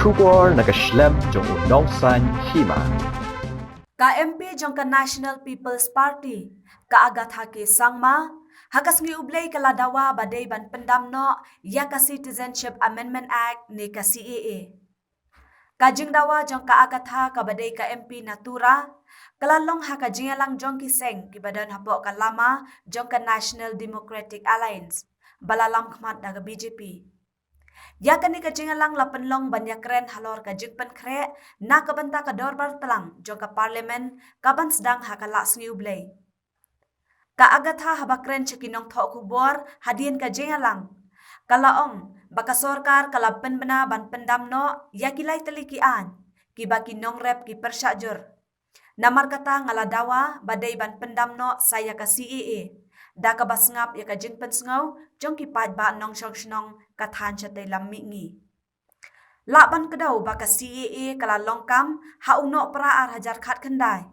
Shubor nakaslem jong udongsan hima. Ka-MP jong ka National People's Party, kaagat haki sangma, hakas ngi ublay kaladawa baday ban pendamno ya ka Citizenship Amendment Act ni ka CAA. Kajing dawa jong kaagat ha kabaday ka MP Natura, kalalong ha kajingalang jong kiseng kibadan hapo kalama jong ka National Democratic Alliance, balalam kmat daga BJP. Ya kani kajingalang lapenlong banyakren halor kajing penkre na kabanta kador bartalang jong ka parlimen kaban sedang hakala sngi ublay. Kaagat ha habakren cekinong thok kubor hadien kajingalang. Kalaong baka sorkar kalapen bena ban pendamno ya kilay telikian kibaki nongrep ki persyajur. Namar kata ngaladawa badai ban pendamno saya ka CAA. Da ka basngap ya ka jing pensngau jong ki pad ba nong syong shnong kathan chatay lammi ngi. Laban kedau baka CAA kala longkam ha uno pra ar hajar khat kendai.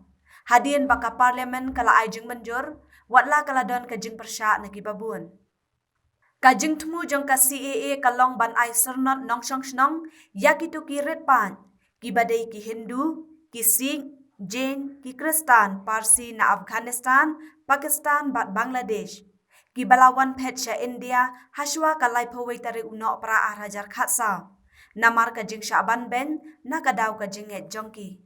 Hadien baka parlemen kala ai jing menjur watla kala don ka jing persya na ki babun. Kajing temu jong ka CAA kalong ban ai sernot nong syong shnong ya ki tu ki red pan ki badai ki Hindu, ki Sikh, Jain, ki Kristan, Parsi na Afghanistan, Pakistan bat Bangladesh. Ki balawan pet sya India haswa kalai pawai tarik uno pra arajar khatsa. Namar kajing sya ban ben na kadaw kajing et jongki.